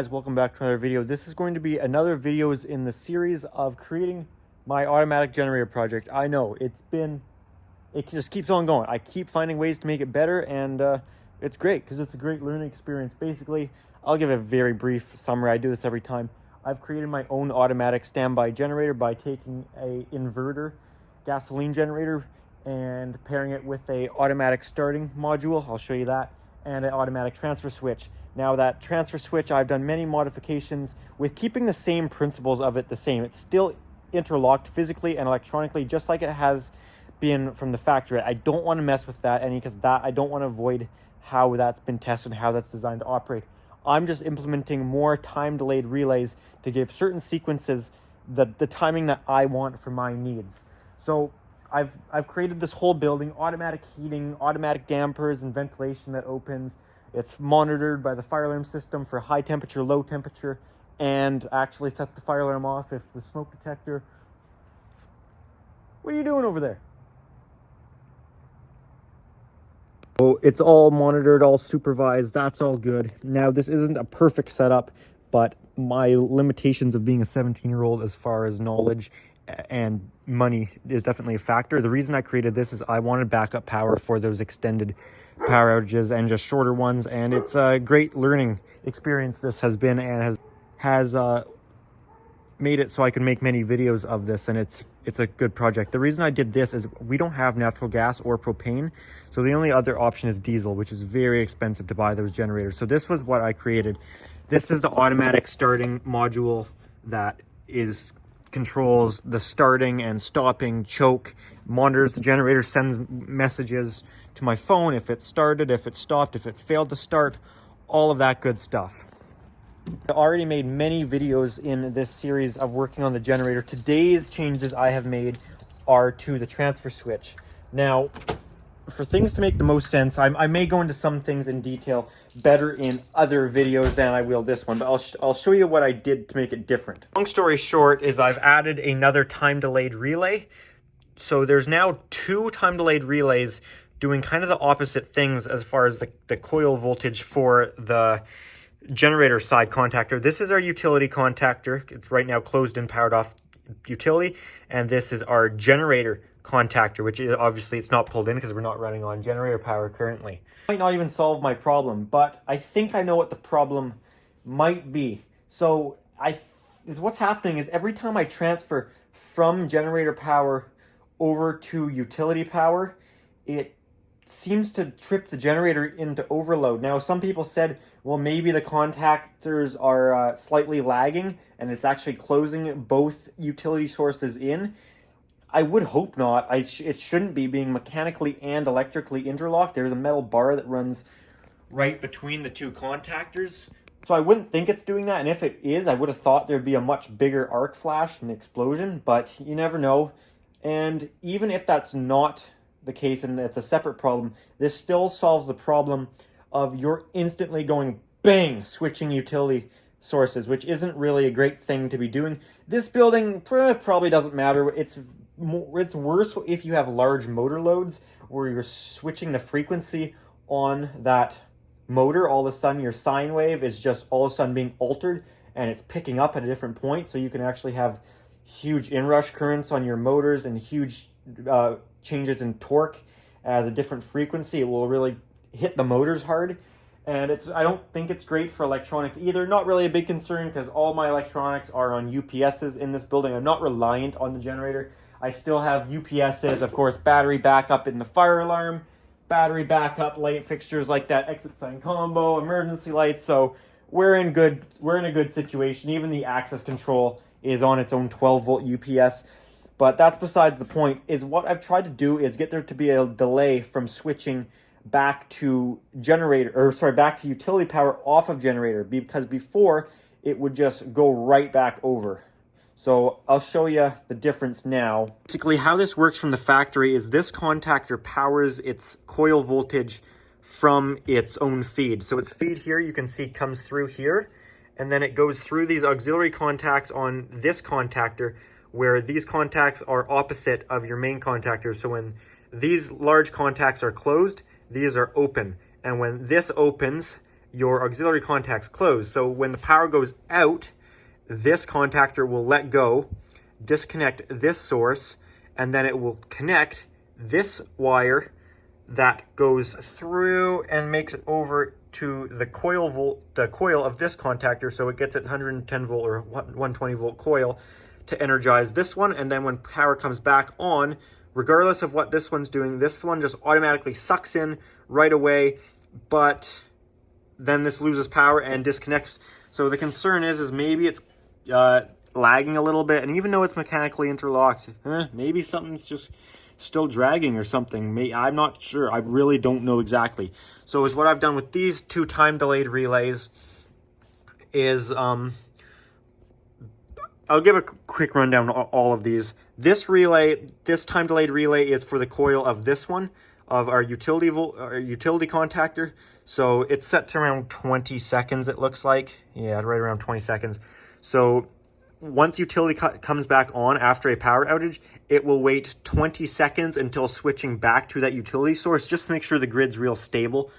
Guys, welcome back to another video. This is going to be another videos in the series of creating my automatic generator project. I know it just keeps on going. I keep finding ways to make it better, and it's great because it's a great learning experience. Basically, I'll give a very brief summary. I do this every time. I've created my own automatic standby generator by taking a inverter gasoline generator and pairing it with a automatic starting module. I'll show you that, and an automatic transfer switch. Now that transfer switch, I've done many modifications with keeping the same principles of it the same. It's still interlocked physically and electronically, just like it has been from the factory. I don't want to mess with that, and because that, I don't want to avoid how that's been tested and how that's designed to operate. I'm just implementing more time-delayed relays to give certain sequences the timing that I want for my needs. So I've created this whole building, automatic heating, automatic dampers, and ventilation that opens. It's monitored by the fire alarm system for high temperature, low temperature, and actually sets the fire alarm off if the smoke detector... What are you doing over there? So it's all monitored, all supervised. That's all good. Now, this isn't a perfect setup, but my limitations of being a 17-year-old as far as knowledge and money is definitely a factor. The reason I created this is I wanted backup power for those extended power outages and just shorter ones, and it's a great learning experience this has been, and has made it so I can make many videos of this, and it's a good project. The reason I did this is we don't have natural gas or propane, so the only other option is diesel, which is very expensive to buy those generators. So this was what I created. This is the automatic starting module that controls the starting and stopping choke, monitors the generator, sends messages to my phone if it started, if it stopped, if it failed to start, all of that good stuff. I already made many videos in this series of working on the generator. Today's changes I have made are to the transfer switch. Now, for things to make the most sense, I may go into some things in detail better in other videos than I will this one, but I'll show you what I did to make it different. Long story short is I've added another time-delayed relay. So there's now 2 time-delayed relays doing kind of the opposite things as far as the coil voltage for the generator side contactor. This is our utility contactor. It's right now closed and powered off utility, and this is our generator contactor, which is obviously it's not pulled in because we're not running on generator power currently. Might not even solve my problem, but I think I know what the problem might be. So what's happening is every time I transfer from generator power over to utility power, it seems to trip the generator into overload. Now, some people said, well, maybe the contactors are slightly lagging and it's actually closing both utility sources in. I would hope not. It shouldn't be, being mechanically and electrically interlocked. There's a metal bar that runs right between the 2 contactors. So I wouldn't think it's doing that, and if it is, I would have thought there'd be a much bigger arc flash and explosion, but you never know. And even if that's not the case and it's a separate problem, this still solves the problem of you're instantly going bang, switching utility sources, which isn't really a great thing to be doing. This building probably doesn't matter. It's worse if you have large motor loads where you're switching the frequency on that motor. All of a sudden your sine wave is just all of a sudden being altered and it's picking up at a different point, so you can actually have huge inrush currents on your motors and huge changes in torque at a different frequency. It will really hit the motors hard, and I don't think it's great for electronics either. Not really a big concern because all my electronics are on UPSs in this building. I'm not reliant on the generator. I still have UPSs, of course, battery backup in the fire alarm, battery backup light fixtures like that exit sign combo, emergency lights. So we're in a good situation. Even the access control is on its own 12-volt UPS. But that's besides the point. Is what I've tried to do is get there to be a delay from switching back to back to utility power off of generator, because before it would just go right back over. So I'll show you the difference now. Basically, how this works from the factory is this contactor powers its coil voltage from its own feed. So its feed here, you can see, comes through here, and then it goes through these auxiliary contacts on this contactor, where these contacts are opposite of your main contactor. So when these large contacts are closed, these are open. And when this opens, your auxiliary contacts closed. So when the power goes out, this contactor will let go, disconnect this source, and then it will connect this wire that goes through and makes it over to the coil of this contactor, so it gets its 110 volt or 120 volt coil to energize this one. And then when power comes back on, regardless of what this one's doing, this one just automatically sucks in right away, but then this loses power and disconnects. So the concern is maybe it's lagging a little bit, and even though it's mechanically interlocked, maybe something's just still dragging or something. I'm not sure. I really don't know exactly. So is what I've done with these two time delayed relays is I'll give a quick rundown on all of these. This relay, this time delayed relay, is for the coil of this one, of our utility contactor. So it's set to around 20 seconds, it looks like. Yeah, right around 20 seconds. So once utility comes back on after a power outage, it will wait 20 seconds until switching back to that utility source, just to make sure the grid's real stable.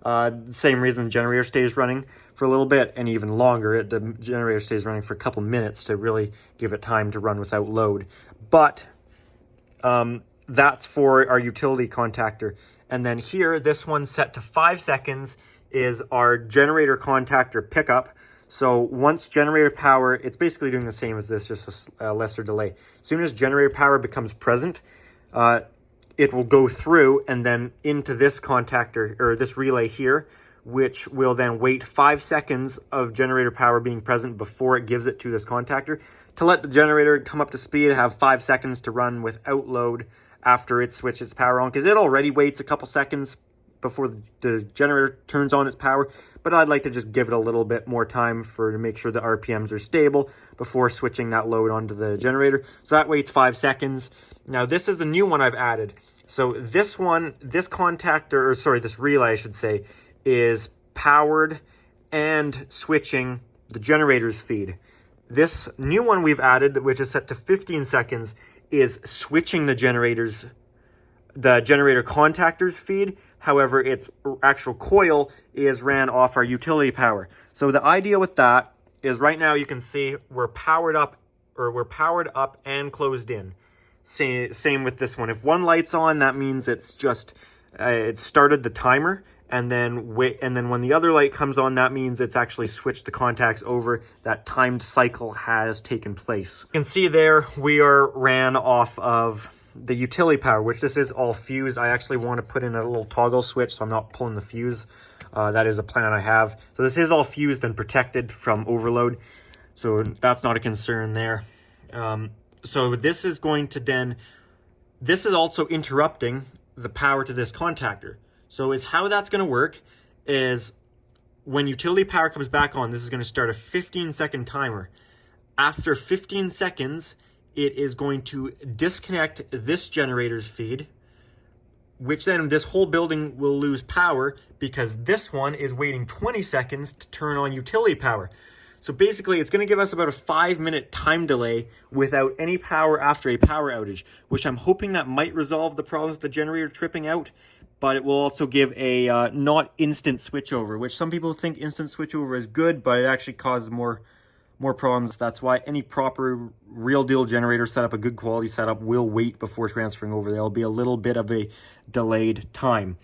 Same reason the generator stays running for a little bit, and even longer. The generator stays running for a couple minutes to really give it time to run without load. But that's for our utility contactor. And then here, this one's set to 5 seconds, is our generator contactor pickup. So once generator power, it's basically doing the same as this, just a lesser delay. As soon as generator power becomes present, it will go through and then into this contactor, or this relay here, which will then wait 5 seconds of generator power being present before it gives it to this contactor, to let the generator come up to speed, have 5 seconds to run without load after it switches power on, because it already waits a couple seconds before the generator turns on its power. But I'd like to just give it a little bit more time to make sure the RPMs are stable before switching that load onto the generator. So that waits 5 seconds. Now this is the new one I've added. So this one, this contactor, or sorry, this relay I should say, is powered and switching the generator's feed. This new one we've added, which is set to 15 seconds, is switching the generator contactor's feed. However, its actual coil is ran off our utility power. So the idea with that is, right now you can see we're powered up and closed in. Same with this one. If one light's on, that means it's just it started the timer, and then when the other light comes on, that means it's actually switched the contacts over. That timed cycle has taken place. You can see there we are ran off of the utility power, which this is all fused. I actually want to put in a little toggle switch, so I'm not pulling the fuse. That is a plan I have. So this is all fused and protected from overload, so that's not a concern there. So this is going to then, this is also interrupting the power to this contactor. So how that's going to work is, when utility power comes back on, this is going to start a 15-second timer. After 15 seconds, it is going to disconnect this generator's feed, which then this whole building will lose power, because this one is waiting 20 seconds to turn on utility power. So basically, it's going to give us about a 5-minute time delay without any power after a power outage, which I'm hoping that might resolve the problems with the generator tripping out, but it will also give a not instant switchover, which some people think instant switchover is good, but it actually causes more problems. That's why any proper real deal generator setup, a good quality setup, will wait before transferring over. There'll be a little bit of a delayed time.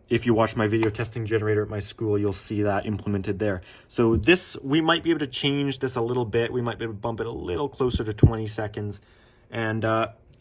If you watch my video testing generator at my school, you'll see that implemented there. So this, we might be able to change this a little bit. We might be able to bump it a little closer to 20 seconds. And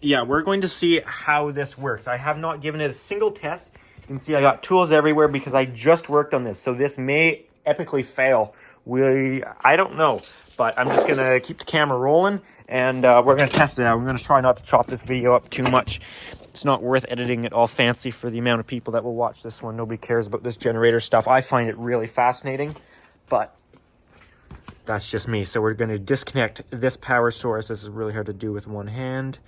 yeah, we're going to see how this works. I have not given it a single test. You can see I got tools everywhere because I just worked on this. So this may epically fail. I don't know, but I'm just gonna keep the camera rolling, and we're gonna test it out. We're gonna try not to chop this video up too much. It's not worth editing it all fancy for the amount of people that will watch this one. Nobody cares about this generator stuff. I find it really fascinating, but that's just me. So we're gonna disconnect this power source. This is really hard to do with one hand.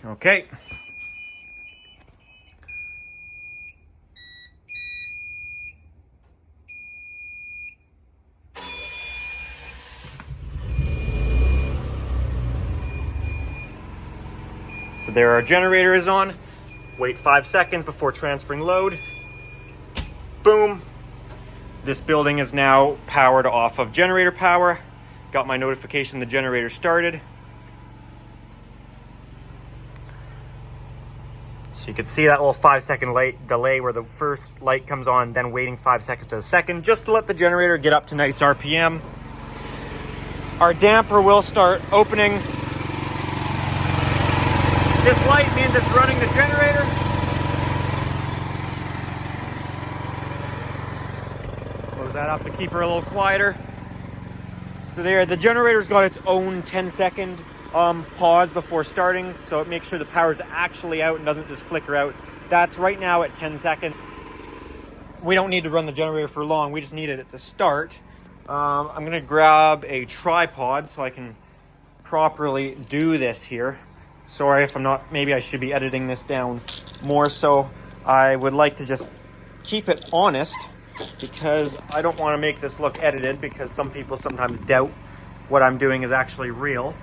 Okay. So there our generator is on. Wait 5 seconds before transferring load. Boom. This building is now powered off of generator power. Got my notification the generator started. So you can see that little 5-second delay where the first light comes on, then waiting 5 seconds to the second, just to let the generator get up to nice RPM. Our damper will start opening. This light means it's running the generator. Close that up to keep her a little quieter. So there, the generator's got its own 10-second pause before starting, so it makes sure the power's actually out and doesn't just flicker out. That's right now at 10 seconds. We don't need to run the generator for long, we just needed it to start. I'm gonna grab a tripod so I can properly do this here. Sorry if I'm not, maybe I should be editing this down more, so I would like to just keep it honest because I don't want to make this look edited, because some people sometimes doubt what I'm doing is actually real.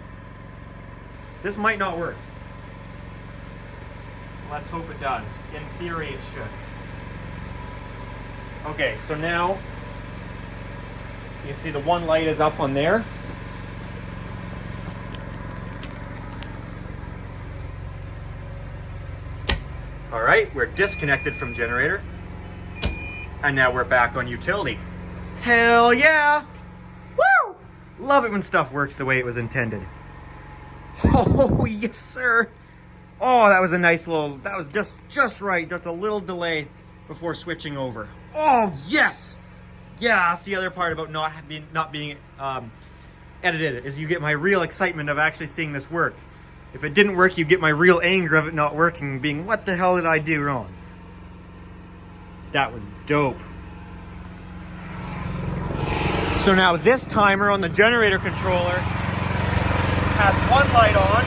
This might not work. Let's hope it does. In theory, it should. Okay, so now you can see the one light is up on there. All right, we're disconnected from generator. And now we're back on utility. Hell yeah! Woo! Love it when stuff works the way it was intended. Oh, yes, sir. Oh, that was a nice little, that was just right. Just a little delay before switching over. Oh, yes! Yeah, that's the other part about not being edited, is you get my real excitement of actually seeing this work. If it didn't work, you get my real anger of it not working, being, what the hell did I do wrong? That was dope. So now this timer on the generator controller has one light on,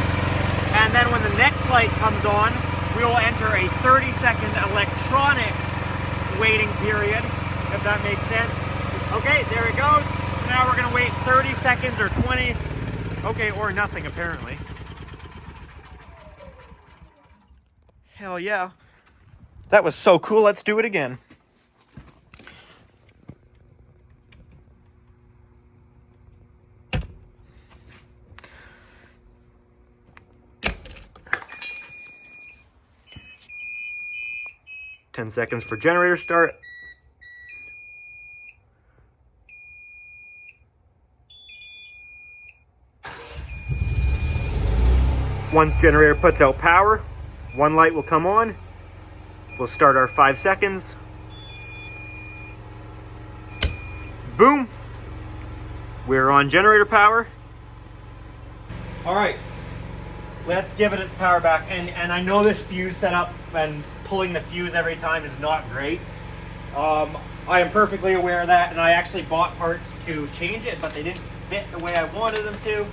and then when the next light comes on, we will enter a 30-second electronic waiting period, if that makes sense. Okay, there it goes. So now we're gonna wait 30 seconds or 20, okay, or nothing apparently. Hell yeah. That was so cool, let's do it again. Ten seconds for generator start. Once generator puts out power, one light will come on. We'll start our 5 seconds. Boom. We're on generator power. All right, let's give it its power back. And I know this fuse setup and pulling the fuse every time is not great. I am perfectly aware of that, and I actually bought parts to change it, but they didn't fit the way I wanted them to.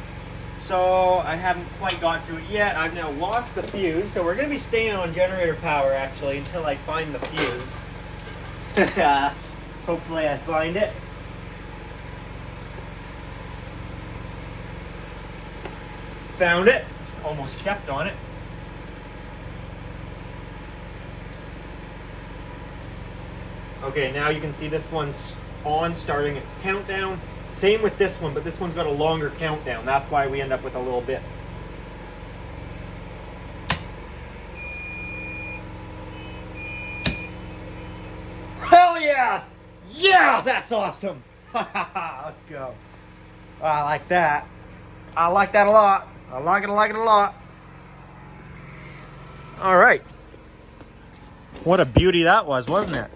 So I haven't quite got to it yet. I've now lost the fuse, so we're gonna be staying on generator power actually until I find the fuse. Hopefully I find it. Found it. Almost stepped on it. Okay, now you can see this one's on, starting its countdown. Same with this one, but this one's got a longer countdown. That's why we end up with a little bit. Hell yeah! Yeah, that's awesome! Let's go. I like that. I like that a lot. I like it a lot. All right. What a beauty that was, wasn't it?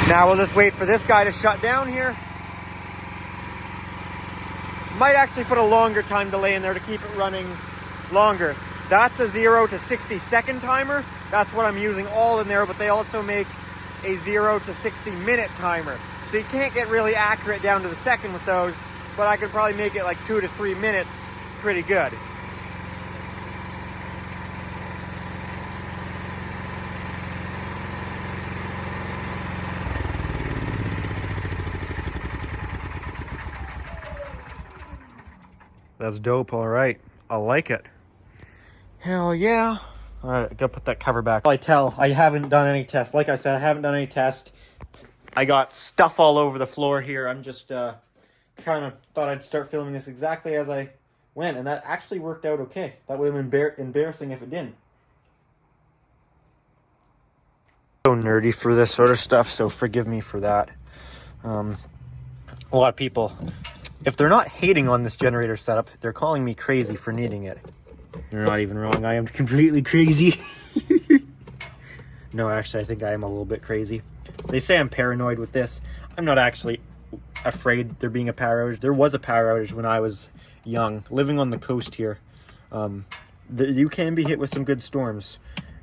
Now we'll just wait for this guy to shut down here. Might actually put a longer time delay in there to keep it running longer. That's a 0 to 60 second timer. That's what I'm using all in there, but they also make a 0 to 60 minute timer. So you can't get really accurate down to the second with those, but I could probably make it like 2 to 3 minutes pretty good. That's dope. All right. I like it. Hell yeah. All right, I gotta put that cover back. I haven't done any tests. Like I said, I haven't done any tests. I got stuff all over the floor here. I'm just kind of thought I'd start filming this exactly as I went, and that actually worked out okay. That would have been embarrassing if it didn't. So nerdy for this sort of stuff, so forgive me for that. A lot of people, if they're not hating on this generator setup, they're calling me crazy for needing it. You're not even wrong. I am completely crazy. No, actually, I think I am a little bit crazy. They say I'm paranoid with this. I'm not actually afraid there being a power outage. There was a power outage when I was young, living on the coast here. You can be hit with some good storms.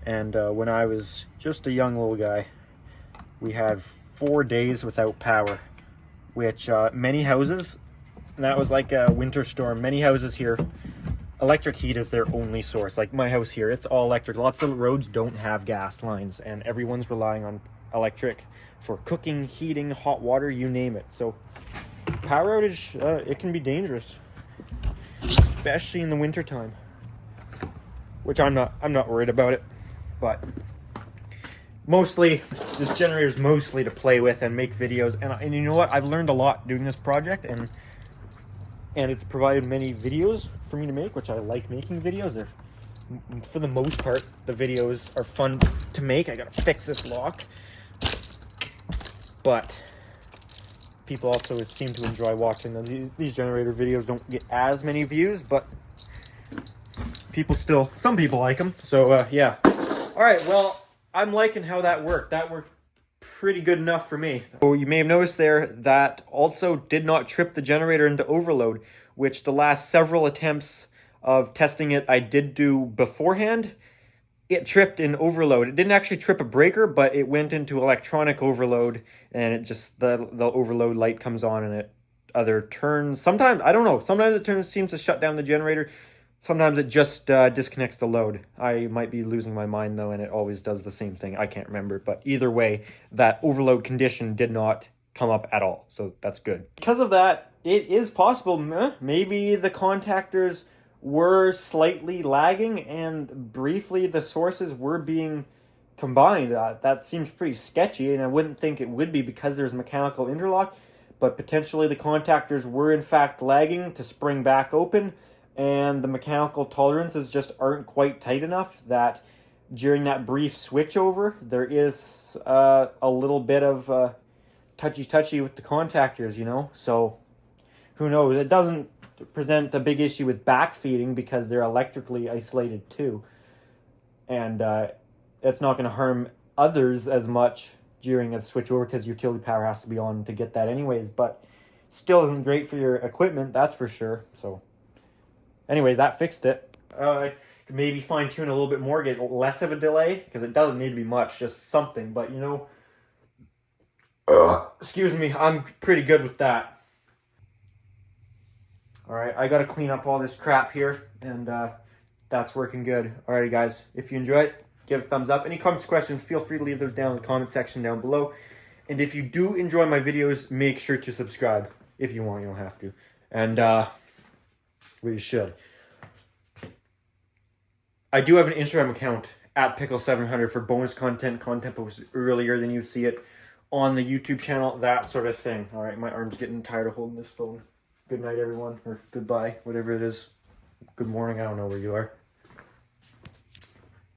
And when I was just a young little guy, we had 4 days without power, which many houses, and that was like a winter storm, many houses here, electric heat is their only source. Like my house here, it's all electric. Lots of roads don't have gas lines, and everyone's relying on electric for cooking, heating, hot water, you name it. So power outage, it can be dangerous, especially in the winter time, which I'm not worried about it. But mostly, this generator is mostly to play with and make videos. And you know what? I've learned a lot doing this project, and it's provided many videos for me to make, which I like making videos. They're, for the most part, the videos are fun to make. I gotta fix this lock. But people also seem to enjoy watching them. These generator videos don't get as many views, but some people like them. So, yeah. All right, well, I'm liking how that worked. That worked pretty good enough for me. So you may have noticed there that also did not trip the generator into overload, which the last several attempts of testing it I did do beforehand. It tripped in overload. It didn't actually trip a breaker, but it went into electronic overload, and it just, the overload light comes on and it either turns, sometimes, I don't know, sometimes it seems to shut down the generator. Sometimes it just disconnects the load. I might be losing my mind, though, and it always does the same thing. I can't remember. But either way, that overload condition did not come up at all. So that's good. Because of that, it is possible maybe the contactors were slightly lagging and briefly the sources were being combined. That seems pretty sketchy, and I wouldn't think it would be because there's mechanical interlock. But potentially the contactors were, in fact, lagging to spring back open, and the mechanical tolerances just aren't quite tight enough that during that brief switchover, there is a little bit of touchy-touchy with the contactors, you know? So, who knows? It doesn't present a big issue with backfeeding because they're electrically isolated too. And it's not going to harm others as much during a switchover because utility power has to be on to get that anyways. But still isn't great for your equipment, that's for sure. So anyways, that fixed it. I could maybe fine-tune a little bit more, get less of a delay, because it doesn't need to be much, just something. But, you know, excuse me, I'm pretty good with that. All right, I got to clean up all this crap here, and that's working good. All right, guys, if you enjoyed it, give a thumbs up. Any comments, questions, feel free to leave those down in the comment section down below. And if you do enjoy my videos, make sure to subscribe. If you want, you don't have to. And, well, you should. I do have an Instagram account at Pickle700 for bonus content posted earlier than you see it on the YouTube channel, that sort of thing. All right, my arm's getting tired of holding this phone. Good night, everyone, or goodbye, whatever it is. Good morning, I don't know where you are.